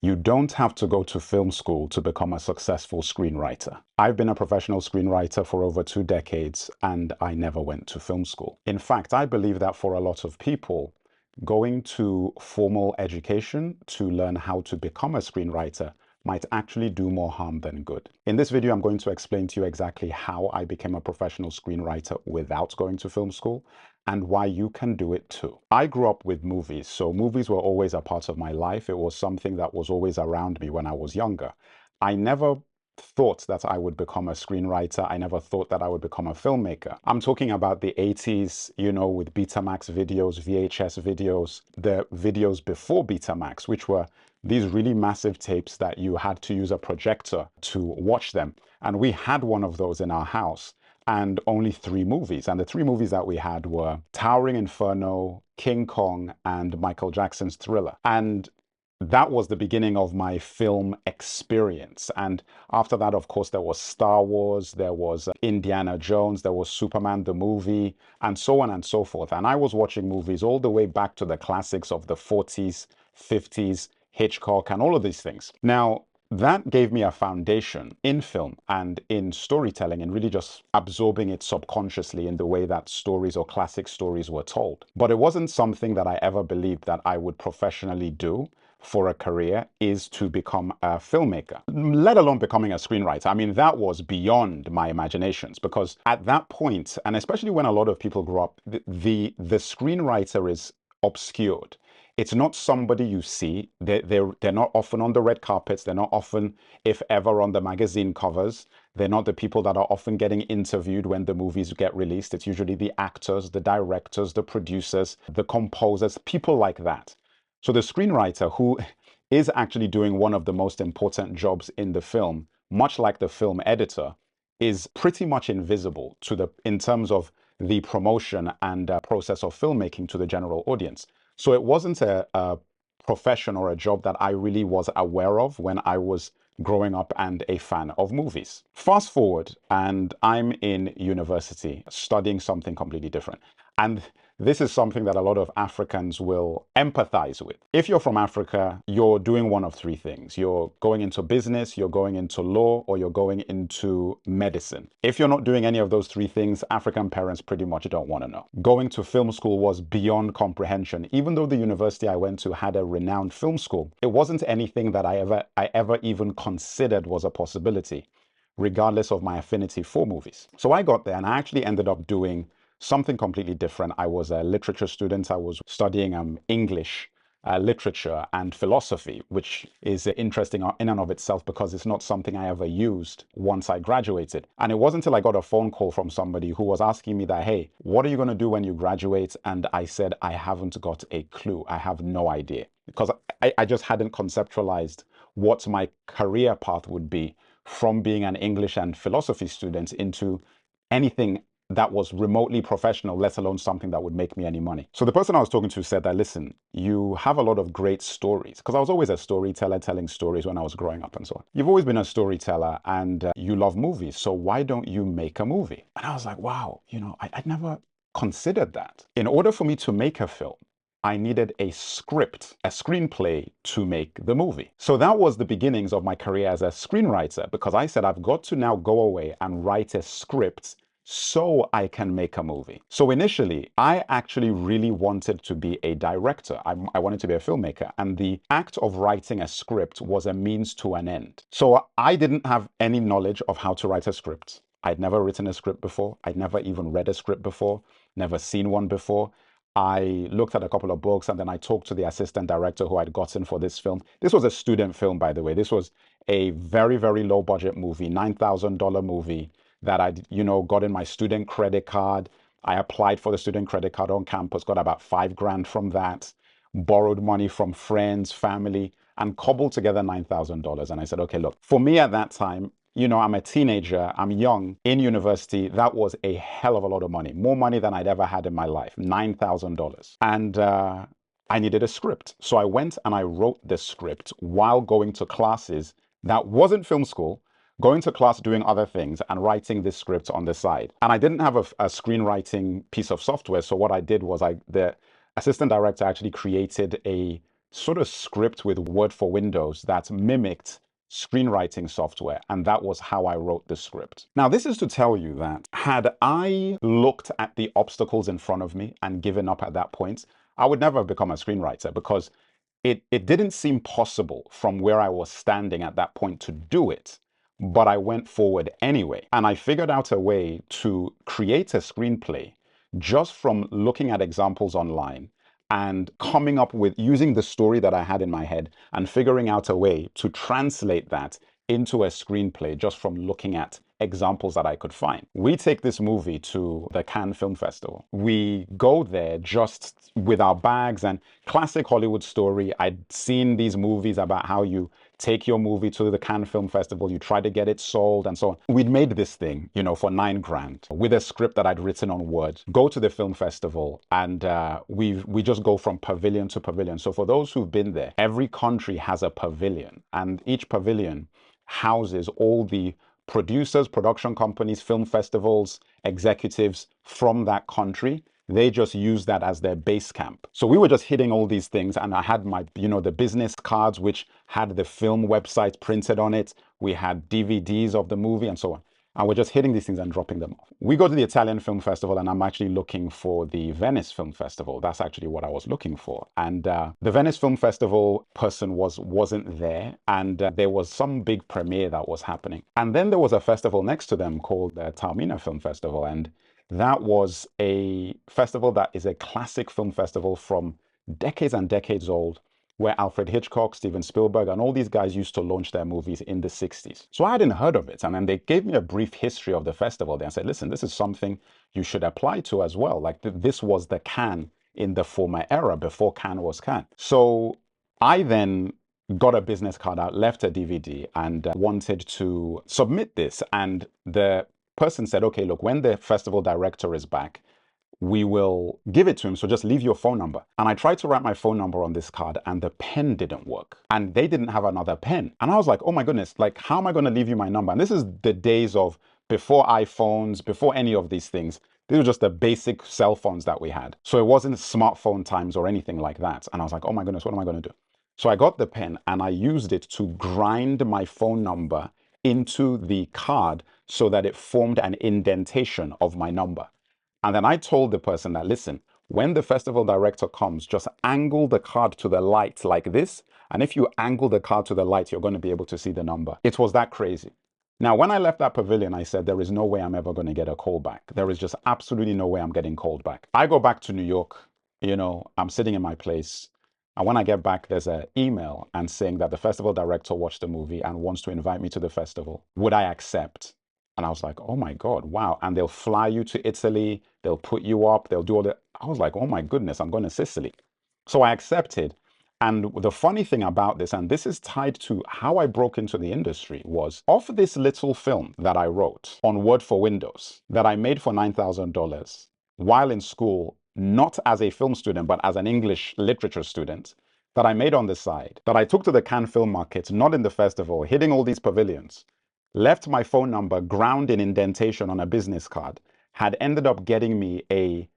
You don't have to go to film school to become a successful screenwriter. I've been a professional screenwriter for over 2 decades and I never went to film school. In fact, I believe that for a lot of people, going to formal education to learn how to become a screenwriter might actually do more harm than good. In this video, I'm going to explain to you exactly how I became a professional screenwriter without going to film school and why you can do it too. I grew up with movies, so movies were always a part of my life. It was something that was always around me when I was younger. I never thought that I would become a screenwriter. I never thought that I would become a filmmaker. I'm talking about the 80s, with Betamax videos, VHS videos, the videos before Betamax, which were these really massive tapes that you had to use a projector to watch them. And we had one of those in our house and only 3 movies. And the 3 movies that we had were Towering Inferno, King Kong, and Michael Jackson's Thriller. And that was the beginning of my film experience. And after that, of course, there was Star Wars, there was Indiana Jones, there was Superman the movie, and so on and so forth. And I was watching movies all the way back to the classics of the 40s, 50s, Hitchcock, and all of these things. Now, that gave me a foundation in film and in storytelling and really just absorbing it subconsciously in the way that stories or classic stories were told. But it wasn't something that I ever believed that I would professionally do for a career, is to become a filmmaker, let alone becoming a screenwriter. I mean, that was beyond my imaginations, because at that point, and especially when a lot of people grow up, the screenwriter is obscured. It's not somebody you see. They're not often on the red carpets. They're not often, if ever, on the magazine covers. They're not the people that are often getting interviewed when the movies get released. It's usually the actors, the directors, the producers, the composers, people like that. So the screenwriter, who is actually doing one of the most important jobs in the film, much like the film editor, is pretty much invisible in terms of the promotion and process of filmmaking to the general audience. So it wasn't a profession or a job that I really was aware of when I was growing up and a fan of movies. Fast forward, and I'm in university studying something completely different. And this is something that a lot of Africans will empathize with. If you're from Africa, you're doing one of 3 things. You're going into business, you're going into law, or you're going into medicine. If you're not doing any of those 3 things, African parents pretty much don't want to know. Going to film school was beyond comprehension. Even though the university I went to had a renowned film school, it wasn't anything that I ever even considered was a possibility, regardless of my affinity for movies. So I got there and I actually ended up doing something completely different. I was a literature student. I was studying English, literature, and philosophy, which is interesting in and of itself because it's not something I ever used once I graduated. And it wasn't until I got a phone call from somebody who was asking me that, hey, what are you going to do when you graduate? And I said, I haven't got a clue. I have no idea, because I just hadn't conceptualized what my career path would be from being an English and philosophy student into anything that was remotely professional, let alone something that would make me any money. So the person I was talking to said that, listen, you have a lot of great stories, because I was always a storyteller, telling stories when I was growing up and so on. You've always been a storyteller and you love movies, so why don't you make a movie? And I was like, wow, I'd never considered that. In order for me to make a film, I needed a script, a screenplay to make the movie. So that was the beginnings of my career as a screenwriter, because I said, I've got to now go away and write a script so I can make a movie. So initially, I actually really wanted to be a director. I wanted to be a filmmaker. And the act of writing a script was a means to an end. So I didn't have any knowledge of how to write a script. I'd never written a script before. I'd never even read a script before, never seen one before. I looked at a couple of books and then I talked to the assistant director who I'd gotten for this film. This was a student film, by the way. This was a very, very low budget movie, $9,000 movie that I'd, got in my student credit card. I applied for the student credit card on campus, got about $5,000 from that, borrowed money from friends, family, and cobbled together $9,000. And I said, okay, look, for me at that time, I'm a teenager, I'm young, in university. That was a hell of a lot of money, more money than I'd ever had in my life, $9,000. And I needed a script. So I went and I wrote this script while going to classes that wasn't film school, going to class, doing other things, and writing this script on the side. And I didn't have a screenwriting piece of software. So what I did was the assistant director actually created a sort of script with Word for Windows that mimicked screenwriting software, and that was how I wrote the script. Now, this is to tell you that had I looked at the obstacles in front of me and given up at that point, I would never have become a screenwriter, because it didn't seem possible from where I was standing at that point to do it. But I went forward anyway, and I figured out a way to create a screenplay just from looking at examples online and coming up with using the story that I had in my head and figuring out a way to translate that into a screenplay just from looking at examples that I could find. We take this movie to the Cannes Film Festival. We go there just with our bags, and classic Hollywood story. I'd seen these movies about how you take your movie to the Cannes Film Festival, you try to get it sold and so on. We'd made this thing, for $9,000 with a script that I'd written on Word, go to the film festival, and we just go from pavilion to pavilion. So for those who've been there, every country has a pavilion, and each pavilion houses all the producers, production companies, film festivals, executives from that country. They just use that as their base camp. So we were just hitting all these things, and I had my, the business cards, which had the film website printed on it. We had DVDs of the movie and so on. And we're just hitting these things and dropping them off. We go to the Italian Film Festival, and I'm actually looking for the Venice Film Festival. That's actually what I was looking for. And the Venice Film Festival person wasn't there, and there was some big premiere that was happening. And then there was a festival next to them called the Taormina Film Festival, and that was a festival that is a classic film festival from decades and decades old, where Alfred Hitchcock, Steven Spielberg, and all these guys used to launch their movies in the 60s. So I hadn't heard of it. And then they gave me a brief history of the festival. They said, listen, this is something you should apply to as well. Like this was the Cannes in the former era, before Cannes was Cannes. So I then got a business card out, left a DVD, and wanted to submit this. And the person said, okay, look, when the festival director is back, we will give it to him, so just leave your phone number. And I tried to write my phone number on this card, and the pen didn't work. And they didn't have another pen. And I was like, oh my goodness, like, how am I going to leave you my number? And this is the days of before iPhones, before any of these things. These were just the basic cell phones that we had. So it wasn't smartphone times or anything like that. And I was like, oh my goodness, what am I going to do? So I got the pen and I used it to grind my phone number into the card so that it formed an indentation of my number. And then I told the person that, listen, when the festival director comes, just angle the card to the light like this. And if you angle the card to the light, you're going to be able to see the number. It was that crazy. Now, when I left that pavilion, I said, there is no way I'm ever going to get a call back. There is just absolutely no way I'm getting called back. I go back to New York, I'm sitting in my place. And when I get back, there's an email and saying that the festival director watched the movie and wants to invite me to the festival. Would I accept? And I was like, oh my God, wow. And they'll fly you to Italy. They'll put you up. They'll do all that. I was like, oh my goodness, I'm going to Sicily. So I accepted. And the funny thing about this, and this is tied to how I broke into the industry, was off this little film that I wrote on Word for Windows that I made for $9,000 while in school, not as a film student, but as an English literature student, that I made on the side, that I took to the Cannes film market, not in the festival, hitting all these pavilions, left my phone number ground in indentation on a business card, had ended up getting me a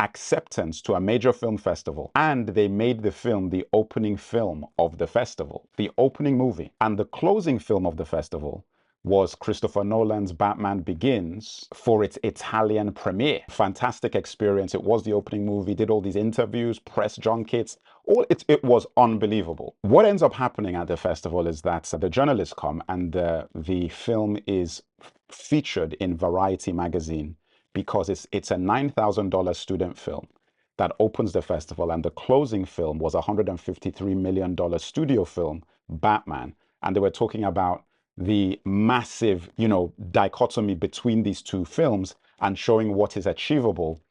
acceptance to a major film festival. And they made the film the opening film of the festival, the opening movie. And the closing film of the festival was Christopher Nolan's Batman Begins for its Italian premiere. Fantastic experience. It was the opening movie, did all these interviews, press junkets. It was unbelievable. What ends up happening at the festival is that the journalists come and the film is featured in Variety magazine because it's a $9,000 student film that opens the festival, and the closing film was a $153 million studio film, Batman. And they were talking about the massive, dichotomy between these two films and showing what is achievable,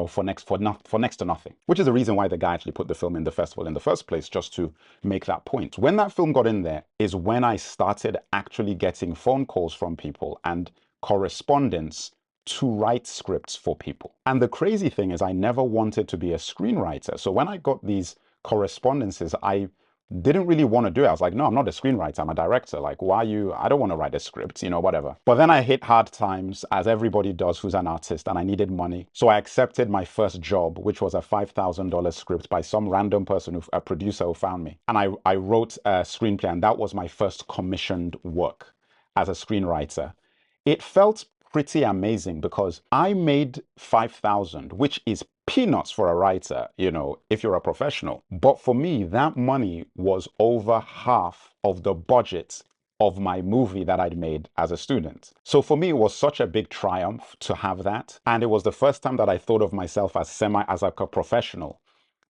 for next to nothing, which is the reason why the guy actually put the film in the festival in the first place, just to make that point. When that film got in there is when I started actually getting phone calls from people and correspondence to write scripts for people. And the crazy thing is I never wanted to be a screenwriter. So when I got these correspondences, I didn't really want to do it. I was like, no, I'm not a screenwriter, I'm a director. Like, why you, I don't want to write a script, whatever. But then I hit hard times, as everybody does who's an artist, and I needed money. So I accepted my first job, which was a $5,000 script by some random person, a producer who found me. And I wrote a screenplay, and that was my first commissioned work as a screenwriter. It felt pretty amazing because I made 5,000, which is peanuts for a writer, if you're a professional. But for me, that money was over half of the budget of my movie that I'd made as a student. So for me, it was such a big triumph to have that. And it was the first time that I thought of myself as like a professional,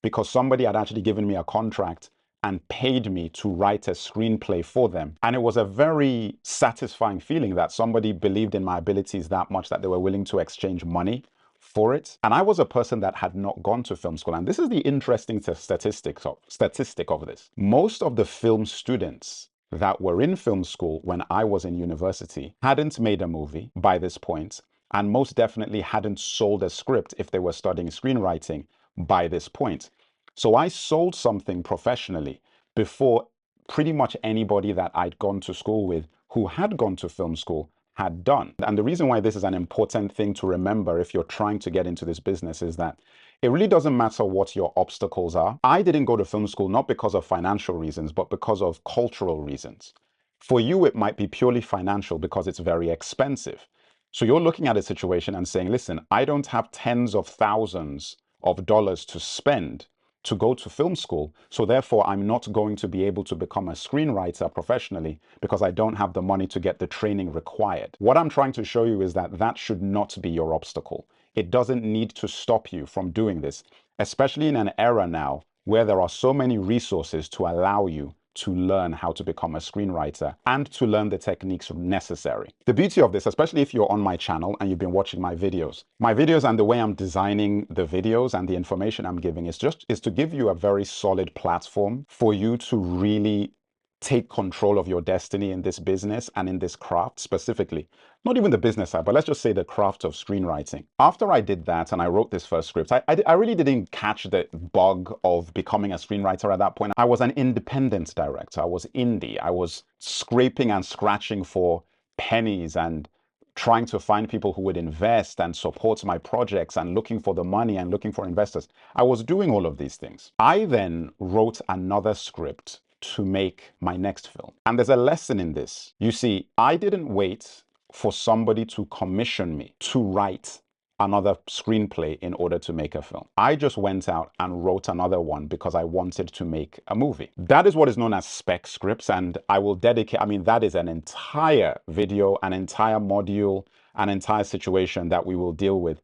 because somebody had actually given me a contract and paid me to write a screenplay for them. And it was a very satisfying feeling that somebody believed in my abilities that much that they were willing to exchange money for it. And I was a person that had not gone to film school. And this is the interesting statistic of this. Most of the film students that were in film school when I was in university hadn't made a movie by this point, and most definitely hadn't sold a script if they were studying screenwriting by this point. So I sold something professionally before pretty much anybody that I'd gone to school with who had gone to film school had done. And the reason why this is an important thing to remember if you're trying to get into this business is that it really doesn't matter what your obstacles are. I didn't go to film school not because of financial reasons, but because of cultural reasons. For you, it might be purely financial because it's very expensive. So you're looking at a situation and saying, listen, I don't have tens of thousands of dollars to spend to go to film school. So therefore, I'm not going to be able to become a screenwriter professionally because I don't have the money to get the training required. What I'm trying to show you is that that should not be your obstacle. It doesn't need to stop you from doing this, especially in an era now where there are so many resources to allow you to learn how to become a screenwriter and to learn the techniques necessary. The beauty of this, especially if you're on my channel and you've been watching my videos and the way I'm designing the videos and the information I'm giving is to give you a very solid platform for you to really take control of your destiny in this business and in this craft specifically. Not even the business side, but let's just say the craft of screenwriting. After I did that and I wrote this first script, I really didn't catch the bug of becoming a screenwriter at that point. I was an independent director. I was indie. I was scraping and scratching for pennies and trying to find people who would invest and support my projects and looking for the money and looking for investors. I was doing all of these things. I then wrote another script to make my next film. And there's a lesson in this. You see, I didn't wait for somebody to commission me to write another screenplay in order to make a film. I just went out and wrote another one because I wanted to make a movie. That is what is known as spec scripts, and I will dedicate, that is an entire video, an entire module, an entire situation that we will deal with,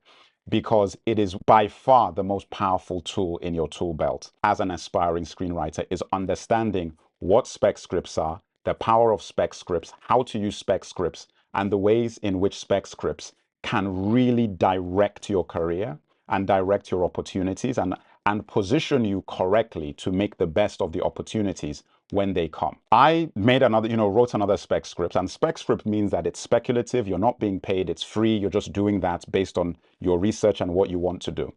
because it is by far the most powerful tool in your tool belt as an aspiring screenwriter, is understanding what spec scripts are, the power of spec scripts, how to use spec scripts, and the ways in which spec scripts can really direct your career and direct your opportunities and position you correctly to make the best of the opportunities when they come. I made another, wrote another spec script, and spec script means that it's speculative, you're not being paid, it's free, you're just doing that based on your research and what you want to do.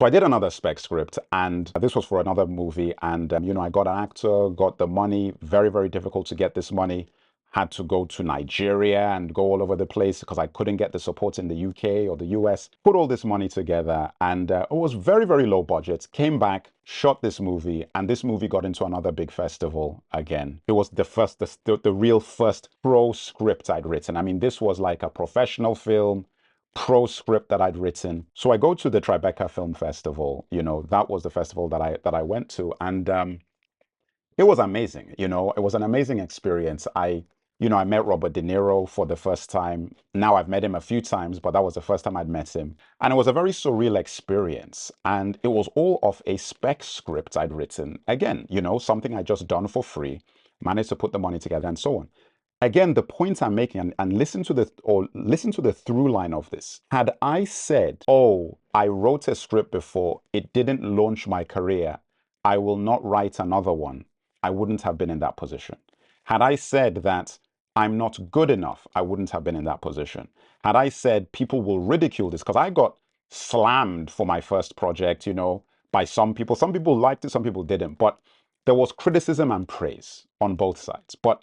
So I did another spec script, and this was for another movie, and I got an actor, got the money, very, very difficult to get this money. Had to go to Nigeria and go all over the place because I couldn't get the support in the UK or the US. Put all this money together, and it was very, very low budget. Came back, shot this movie, and this movie got into another big festival again. It was the real first pro script I'd written. This was like a professional film, pro script that I'd written. So I go to the Tribeca Film Festival. That was the festival that I went to, and it was amazing. It was an amazing experience. I met Robert De Niro for the first time. Now I've met him a few times, but that was the first time I'd met him. And it was a very surreal experience. And it was all of a spec script I'd written. Again, something I'd just done for free, managed to put the money together and so on. Again, the point I'm making, and listen to the through line of this. Had I said, oh, I wrote a script before, it didn't launch my career, I will not write another one, I wouldn't have been in that position. Had I said that I'm not good enough, I wouldn't have been in that position. Had I said people will ridicule this, because I got slammed for my first project, by some people. Some people liked it, some people didn't. But there was criticism and praise on both sides, but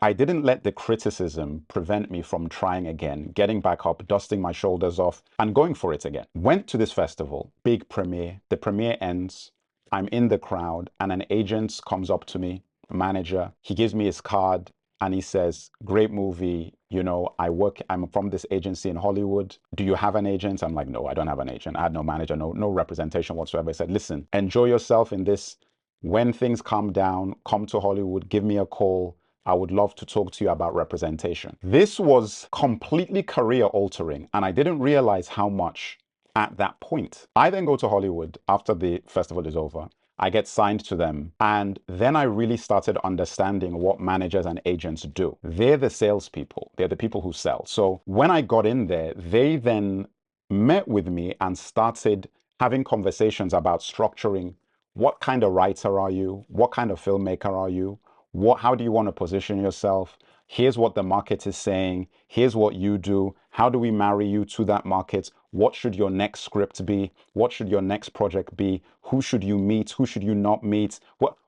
I didn't let the criticism prevent me from trying again, getting back up, dusting my shoulders off, and going for it again. Went to this festival, big premiere. The premiere ends. I'm in the crowd, and an agent comes up to me, a manager. He gives me his card, and he says, "Great movie. I'm from this agency in Hollywood. Do you have an agent?" I'm like, "No, I don't have an agent. I had no manager, no representation whatsoever." He said, "Listen, enjoy yourself in this. When things calm down, come to Hollywood, give me a call. I would love to talk to you about representation." This was completely career altering, and I didn't realize how much at that point. I then go to Hollywood after the festival is over. I get signed to them, and then I really started understanding what managers and agents do. They're the salespeople. They're the people who sell. So when I got in there, they then met with me and started having conversations about structuring. What kind of writer are you? What kind of filmmaker are you? How do you want to position yourself? Here's what the market is saying. Here's what you do. How do we marry you to that market? What should your next script be? What should your next project be? Who should you meet? Who should you not meet?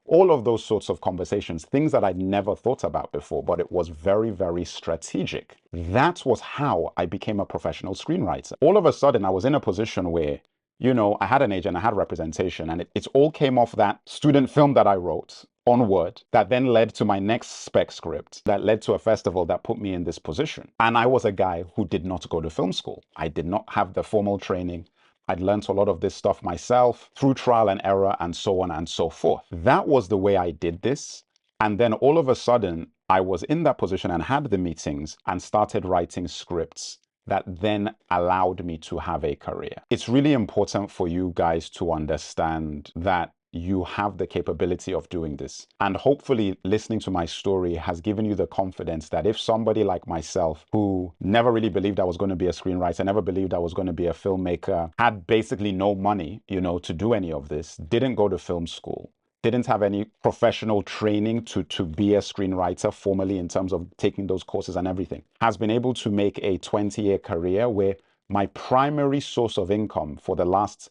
All of those sorts of conversations, things that I'd never thought about before, but it was very, very strategic. That was how I became a professional screenwriter. All of a sudden, I was in a position where I had an agent, I had representation, and it all came off that student film that I wrote on Word that then led to my next spec script that led to a festival that put me in this position. And I was a guy who did not go to film school. I did not have the formal training. I'd learned a lot of this stuff myself through trial and error and so on and so forth. That was the way I did this. And then all of a sudden, I was in that position and had the meetings and started writing scripts that then allowed me to have a career. It's really important for you guys to understand that you have the capability of doing this. And hopefully listening to my story has given you the confidence that if somebody like myself, who never really believed I was going to be a screenwriter, never believed I was going to be a filmmaker, had basically no money, to do any of this, didn't go to film school, didn't have any professional training to be a screenwriter formally in terms of taking those courses and everything, has been able to make a 20-year career where my primary source of income for the last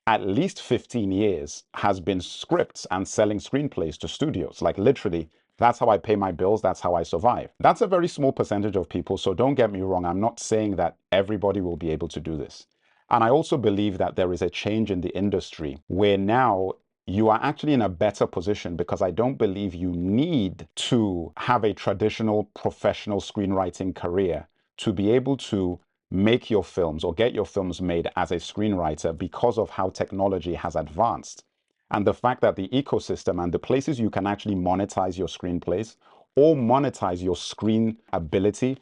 at least 15 years has been scripts and selling screenplays to studios. Like literally, that's how I pay my bills. That's how I survive. That's a very small percentage of people. So don't get me wrong. I'm not saying that everybody will be able to do this. And I also believe that there is a change in the industry where now you are actually in a better position, because I don't believe you need to have a traditional professional screenwriting career to be able to make your films or get your films made as a screenwriter, because of how technology has advanced. And the fact that the ecosystem and the places you can actually monetize your screenplays or monetize your screen ability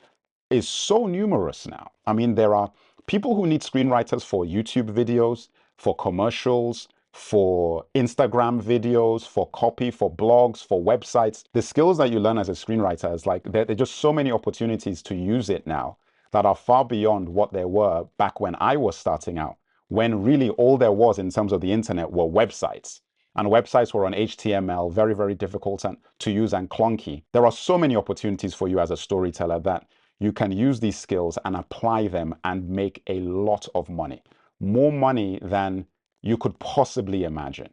is so numerous now. I mean, there are people who need screenwriters for YouTube videos, for commercials, for Instagram videos, for copy, for blogs, for websites. The skills that you learn as a screenwriter is like, there are just so many opportunities to use it now that are far beyond what there were back when I was starting out, when really all there was in terms of the internet were websites. And websites were on HTML, very, very difficult to use and clunky. There are so many opportunities for you as a storyteller that you can use these skills and apply them and make a lot of money. More money than you could possibly imagine.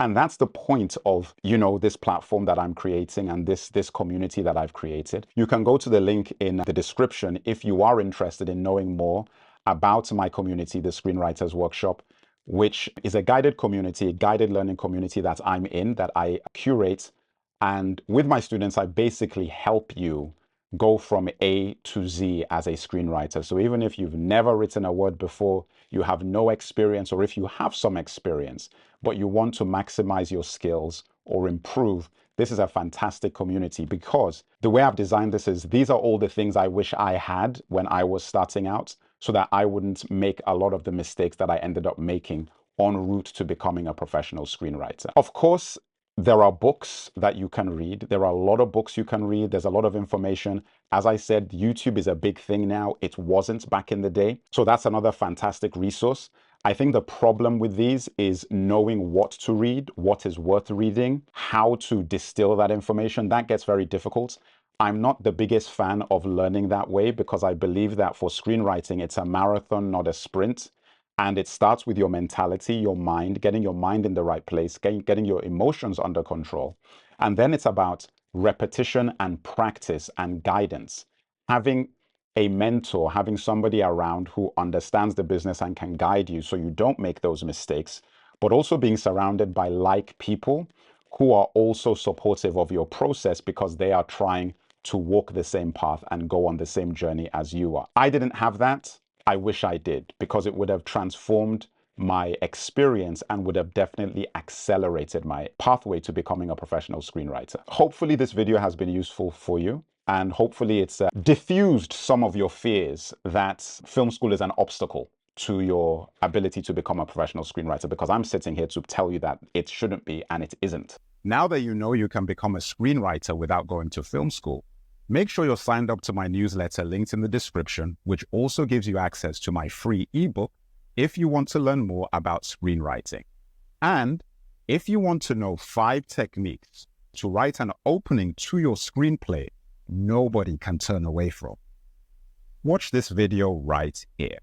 And that's the point of, this platform that I'm creating and this community that I've created. You can go to the link in the description if you are interested in knowing more about my community, the Screenwriters Workshop, which is a guided community, a guided learning community that I'm in, that I curate. And with my students, I basically help you go from A to Z as a screenwriter. So even if you've never written a word before, you have no experience, or if you have some experience, but you want to maximize your skills or improve, this is a fantastic community, because the way I've designed this is these are all the things I wish I had when I was starting out, so that I wouldn't make a lot of the mistakes that I ended up making en route to becoming a professional screenwriter. Of course, there are books that you can read. There are a lot of books you can read. There's a lot of information. As I said, YouTube is a big thing now. It wasn't back in the day. So that's another fantastic resource. I think the problem with these is knowing what to read, what is worth reading, how to distill that information. That gets very difficult. I'm not the biggest fan of learning that way, because I believe that for screenwriting, it's a marathon, not a sprint. And it starts with your mentality, your mind, getting your mind in the right place, getting your emotions under control. And then it's about repetition and practice and guidance. Having a mentor, having somebody around who understands the business and can guide you so you don't make those mistakes, but also being surrounded by like people who are also supportive of your process because they are trying to walk the same path and go on the same journey as you are. I didn't have that. I wish I did, because it would have transformed my experience and would have definitely accelerated my pathway to becoming a professional screenwriter. Hopefully this video has been useful for you, and hopefully it's diffused some of your fears that film school is an obstacle to your ability to become a professional screenwriter, because I'm sitting here to tell you that it shouldn't be, and it isn't. Now that you know you can become a screenwriter without going to film school, make sure you're signed up to my newsletter linked in the description, which also gives you access to my free ebook if you want to learn more about screenwriting. And if you want to know 5 techniques to write an opening to your screenplay nobody can turn away from, watch this video right here.